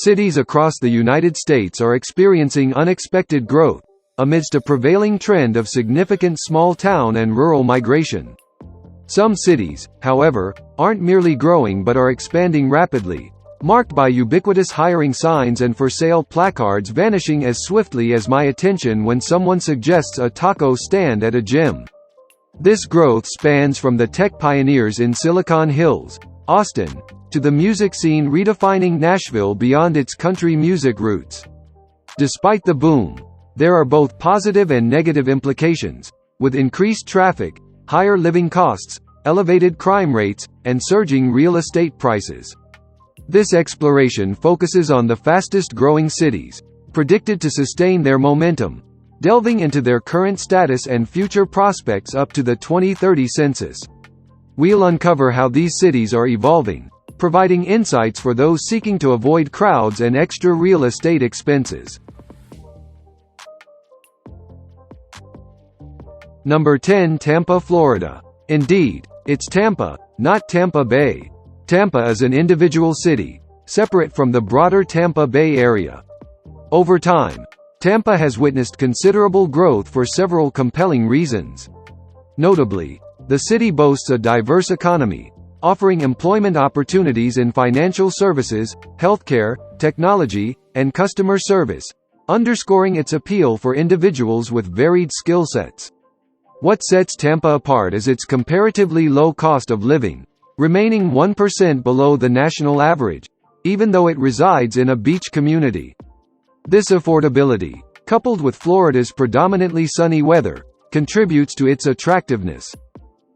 Cities across the United States are experiencing unexpected growth, amidst a prevailing trend of significant small-town and rural migration. Some cities, however, aren't merely growing but are expanding rapidly, marked by ubiquitous hiring signs and for-sale placards vanishing as swiftly as my attention when someone suggests a taco stand at a gym. This growth spans from the tech pioneers in Silicon Hills, Austin, to the music scene redefining Nashville beyond its country music roots. Despite the boom, there are both positive and negative implications, with increased traffic, higher living costs, elevated crime rates, and surging real estate prices. This exploration focuses on the fastest-growing cities, predicted to sustain their momentum, delving into their current status and future prospects up to the 2030 census. We'll uncover how these cities are evolving, providing insights for those seeking to avoid crowds and extra real estate expenses. Number 10. Tampa, Florida. Indeed, it's Tampa, not Tampa Bay. Tampa is an individual city, separate from the broader Tampa Bay area. Over time, Tampa has witnessed considerable growth for several compelling reasons. Notably, the city boasts a diverse economy, offering employment opportunities in financial services, healthcare, technology, and customer service, underscoring its appeal for individuals with varied skill sets. What sets Tampa apart is its comparatively low cost of living, remaining 1% below the national average, even though it resides in a beach community. This affordability, coupled with Florida's predominantly sunny weather, contributes to its attractiveness.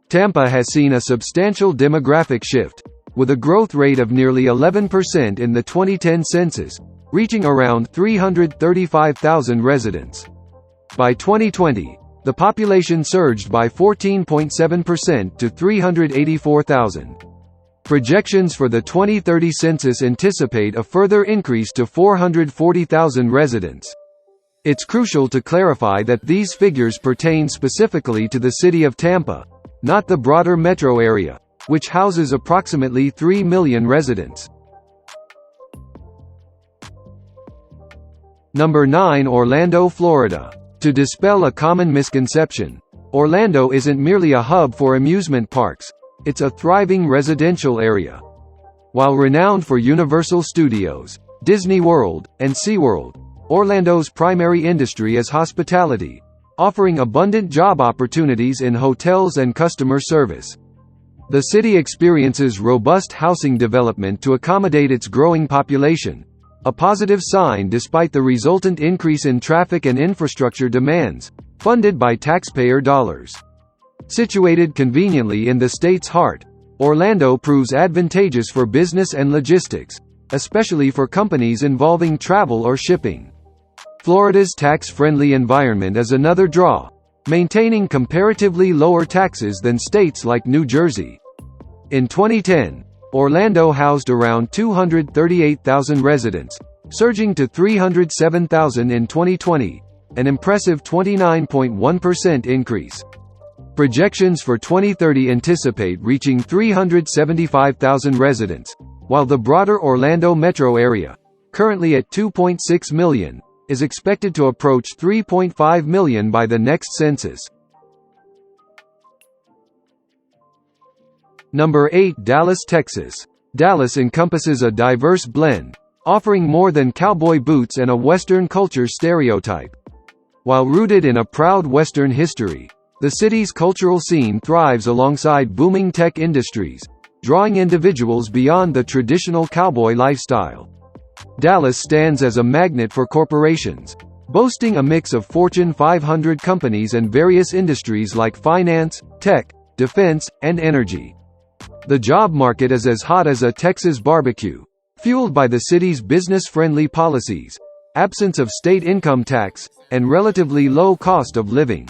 Tampa has seen a substantial demographic shift, with a growth rate of nearly 11% in the 2010 census, reaching around 335,000 residents. By 2020, the population surged by 14.7% to 384,000. Projections for the 2030 census anticipate a further increase to 440,000 residents. It's crucial to clarify that these figures pertain specifically to the city of Tampa, not the broader metro area, which houses approximately 3 million residents. Number 9. Orlando, Florida. To dispel a common misconception, Orlando isn't merely a hub for amusement parks, it's a thriving residential area. While renowned for Universal Studios, Disney World, and SeaWorld, Orlando's primary industry is hospitality, offering abundant job opportunities in hotels and customer service. The city experiences robust housing development to accommodate its growing population, a positive sign despite the resultant increase in traffic and infrastructure demands, funded by taxpayer dollars. Situated conveniently in the state's heart, Orlando proves advantageous for business and logistics, especially for companies involving travel or shipping. Florida's tax-friendly environment is another draw, maintaining comparatively lower taxes than states like New Jersey. In 2010, Orlando housed around 238,000 residents, surging to 307,000 in 2020, an impressive 29.1% increase. Projections for 2030 anticipate reaching 375,000 residents, while the broader Orlando metro area, currently at 2.6 million, is expected to approach 3.5 million by the next census. Number 8. Dallas, Texas. Dallas encompasses a diverse blend, offering more than cowboy boots and a Western culture stereotype. While rooted in a proud Western history, the city's cultural scene thrives alongside booming tech industries, drawing individuals beyond the traditional cowboy lifestyle. Dallas stands as a magnet for corporations, boasting a mix of Fortune 500 companies and various industries like finance, tech, defense, and energy. The job market is as hot as a Texas barbecue, fueled by the city's business-friendly policies, absence of state income tax, and relatively low cost of living.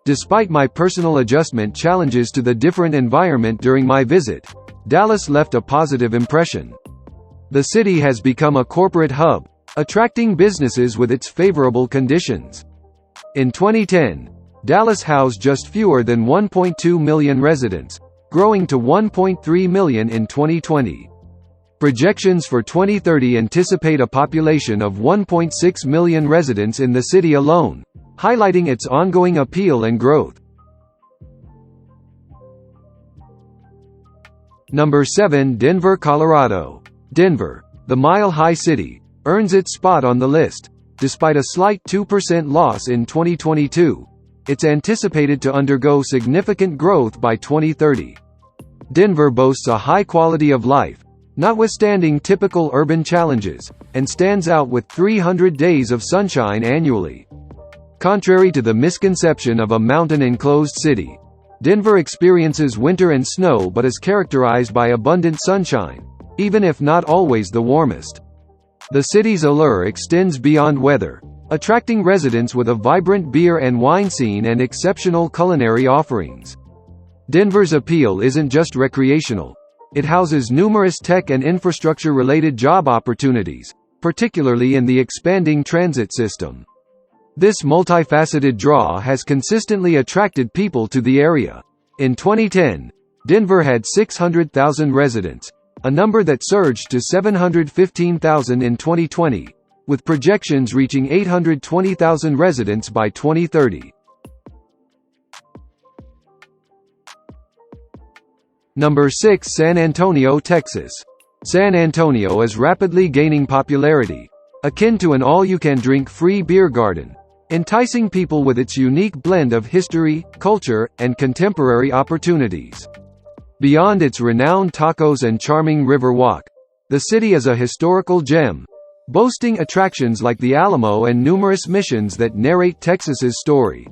Despite my personal adjustment challenges to the different environment during my visit, Dallas left a positive impression. The city has become a corporate hub, attracting businesses with its favorable conditions. In 2010, Dallas housed just fewer than 1.2 million residents, growing to 1.3 million in 2020. Projections for 2030 anticipate a population of 1.6 million residents in the city alone, highlighting its ongoing appeal and growth. Number 7. Denver, Colorado. Denver, the mile-high city, earns its spot on the list. Despite a slight 2% loss in 2022, it's anticipated to undergo significant growth by 2030. Denver boasts a high quality of life, notwithstanding typical urban challenges, and stands out with 300 days of sunshine annually. Contrary to the misconception of a mountain-enclosed city, Denver experiences winter and snow but is characterized by abundant sunshine, even if not always the warmest. The city's allure extends beyond weather, attracting residents with a vibrant beer and wine scene and exceptional culinary offerings. Denver's appeal isn't just recreational. It houses numerous tech and infrastructure-related job opportunities, particularly in the expanding transit system. This multifaceted draw has consistently attracted people to the area. In 2010, Denver had 600,000 residents, a number that surged to 715,000 in 2020, with projections reaching 820,000 residents by 2030. Number 6. San Antonio, Texas. San Antonio is rapidly gaining popularity, akin to an all-you-can-drink free beer garden, enticing people with its unique blend of history, culture, and contemporary opportunities. Beyond its renowned tacos and charming river walk, the city is a historical gem, boasting attractions like the Alamo and numerous missions that narrate Texas's story.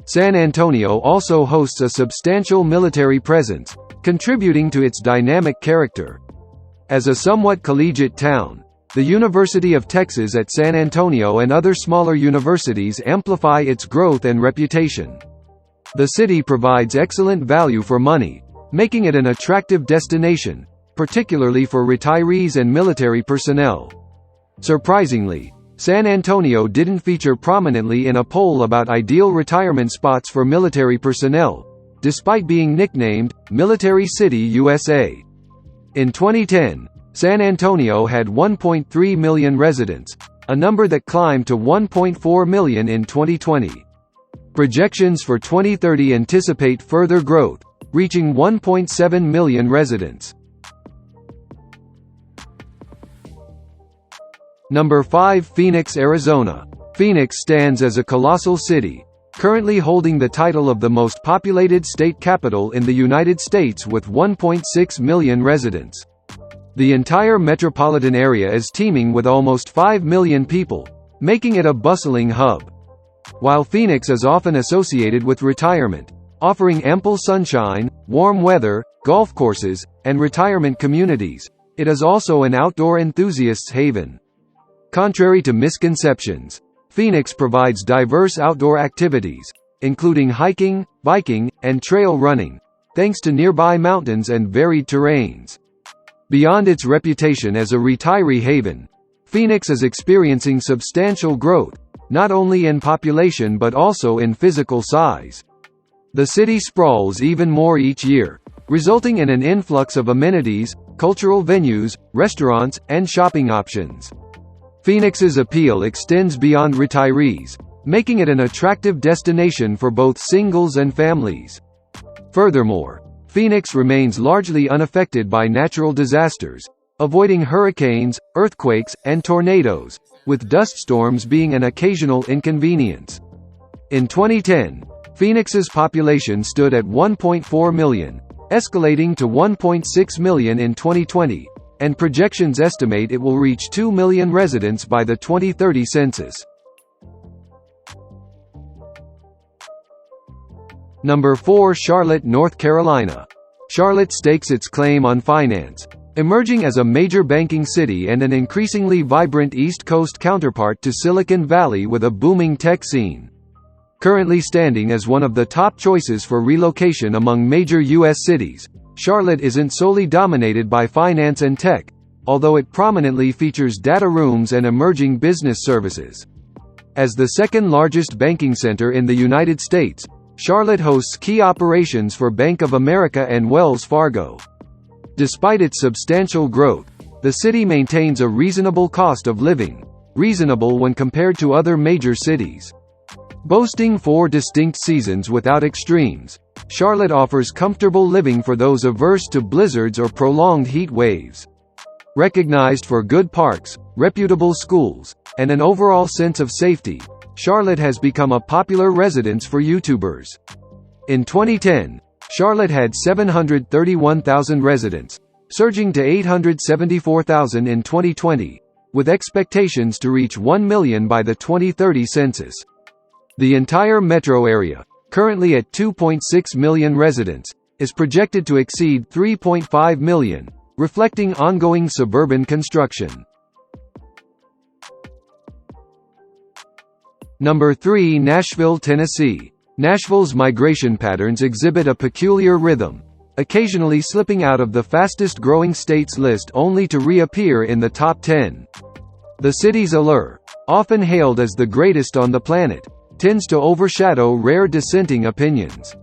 San Antonio also hosts a substantial military presence, contributing to its dynamic character. As a somewhat collegiate town, the University of Texas at San Antonio and other smaller universities amplify its growth and reputation. The city provides excellent value for money, making it an attractive destination, particularly for retirees and military personnel. Surprisingly, San Antonio didn't feature prominently in a poll about ideal retirement spots for military personnel, despite being nicknamed Military City USA. In 2010, San Antonio had 1.3 million residents, a number that climbed to 1.4 million in 2020. Projections for 2030 anticipate further growth, reaching 1.7 million residents. Number 5. Phoenix, Arizona. Phoenix stands as a colossal city, currently holding the title of the most populated state capital in the United States with 1.6 million residents. The entire metropolitan area is teeming with almost 5 million people, making it a bustling hub. While Phoenix is often associated with retirement, offering ample sunshine, warm weather, golf courses, and retirement communities, it is also an outdoor enthusiast's haven. Contrary to misconceptions, Phoenix provides diverse outdoor activities, including hiking, biking, and trail running, thanks to nearby mountains and varied terrains. Beyond its reputation as a retiree haven, Phoenix is experiencing substantial growth, not only in population but also in physical size. The city sprawls even more each year, resulting in an influx of amenities, cultural venues, restaurants, and shopping options. Phoenix's appeal extends beyond retirees, making it an attractive destination for both singles and families. Furthermore, Phoenix remains largely unaffected by natural disasters, avoiding hurricanes, earthquakes, and tornadoes, with dust storms being an occasional inconvenience. In 2010, Phoenix's population stood at 1.4 million, escalating to 1.6 million in 2020, and projections estimate it will reach 2 million residents by the 2030 census. Number 4. Charlotte, North Carolina. Charlotte stakes its claim on finance, emerging as a major banking city and an increasingly vibrant East Coast counterpart to Silicon Valley with a booming tech scene. Currently standing as one of the top choices for relocation among major U.S. cities, Charlotte isn't solely dominated by finance and tech, although it prominently features data rooms and emerging business services. As the second-largest banking center in the United States, Charlotte hosts key operations for Bank of America and Wells Fargo. Despite its substantial growth, The city maintains a reasonable cost of living, reasonable when compared to other major cities. Boasting 4 distinct seasons without extremes, Charlotte offers comfortable living for those averse to blizzards or prolonged heat waves. Recognized for good parks, reputable schools, and an overall sense of safety, Charlotte has become a popular residence for YouTubers. In 2010, Charlotte had 731,000 residents, surging to 874,000 in 2020, with expectations to reach 1 million by the 2030 census. The entire metro area, currently at 2.6 million residents, is projected to exceed 3.5 million, reflecting ongoing suburban construction. Number 3. Nashville, Tennessee. Nashville's migration patterns exhibit a peculiar rhythm, occasionally slipping out of the fastest-growing states list only to reappear in the top 10. The city's allure, often hailed as the greatest on the planet, tends to overshadow rare dissenting opinions.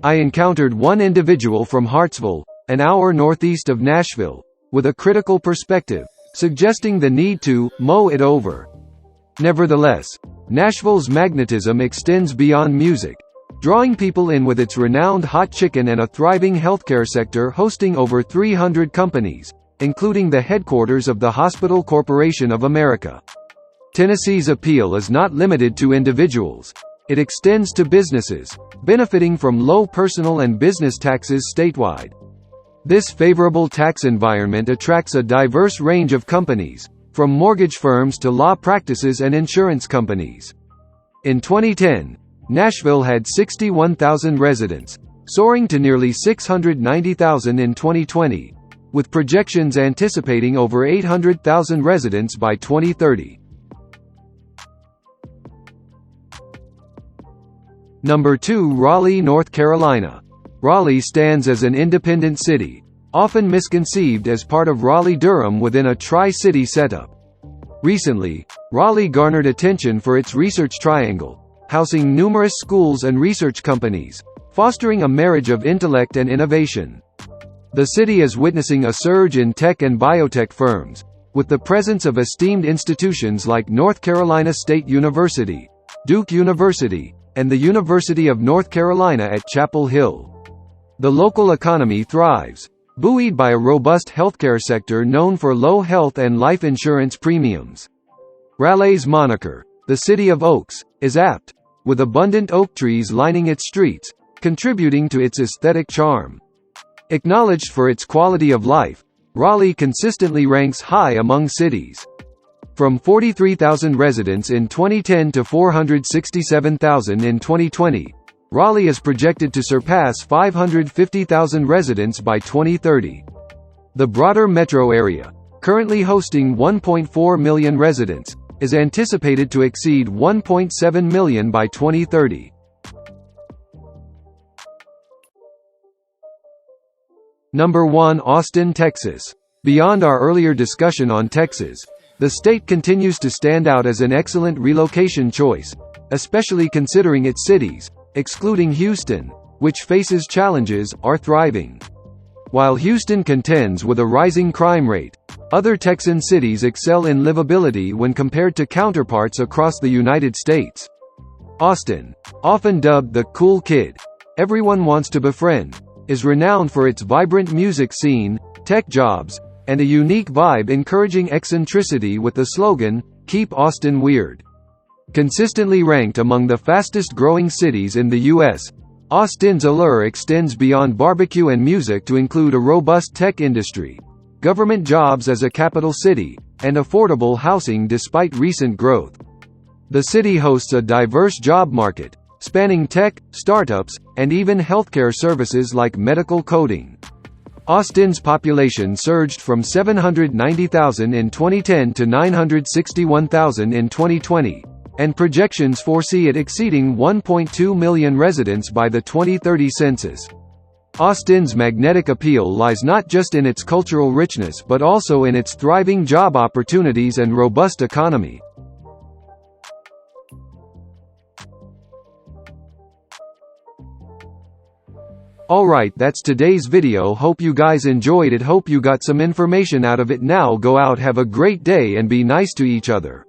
I encountered one individual from Hartsville, an hour northeast of Nashville, with a critical perspective, suggesting the need to mow it over. Nevertheless, Nashville's magnetism extends beyond music, drawing people in with its renowned hot chicken and a thriving healthcare sector hosting over 300 companies, including the headquarters of the Hospital Corporation of America. Tennessee's appeal is not limited to individuals. It extends to businesses, benefiting from low personal and business taxes statewide. This favorable tax environment attracts a diverse range of companies, from mortgage firms to law practices and insurance companies. In 2010, Nashville had 61,000 residents, soaring to nearly 690,000 in 2020, with projections anticipating over 800,000 residents by 2030. Number 2. Raleigh, North Carolina. Raleigh stands as an independent city, often misconceived as part of Raleigh-Durham within a tri-city setup. Recently, Raleigh garnered attention for its Research Triangle, housing numerous schools and research companies, fostering a marriage of intellect and innovation. The city is witnessing a surge in tech and biotech firms, with the presence of esteemed institutions like North Carolina State University, Duke University, and the University of North Carolina at Chapel Hill. The local economy thrives, buoyed by a robust healthcare sector known for low health and life insurance premiums. Raleigh's moniker, the City of Oaks, is apt, with abundant oak trees lining its streets, contributing to its aesthetic charm. Acknowledged for its quality of life, Raleigh consistently ranks high among cities. From 43,000 residents in 2010 to 467,000 in 2020, Raleigh is projected to surpass 550,000 residents by 2030. The broader metro area, currently hosting 1.4 million residents, is anticipated to exceed 1.7 million by 2030. Number 1. Austin, Texas. Beyond our earlier discussion on Texas, the state continues to stand out as an excellent relocation choice, especially considering its cities, excluding Houston, which faces challenges, are thriving. While Houston contends with a rising crime rate, other Texan cities excel in livability when compared to counterparts across the United States. Austin, often dubbed the cool kid everyone wants to befriend, is renowned for its vibrant music scene, tech jobs, and a unique vibe encouraging eccentricity with the slogan, "Keep Austin Weird." Consistently ranked among the fastest-growing cities in the U.S., Austin's allure extends beyond barbecue and music to include a robust tech industry, government jobs as a capital city, and affordable housing despite recent growth. The city hosts a diverse job market, spanning tech, startups, and even healthcare services like medical coding. Austin's population surged from 790,000 in 2010 to 961,000 in 2020, and projections foresee it exceeding 1.2 million residents by the 2030 census. Austin's magnetic appeal lies not just in its cultural richness but also in its thriving job opportunities and robust economy. Alright, that's today's video. Hope you guys enjoyed it. Hope you got some information out of it. Now go out, have a great day, and be nice to each other.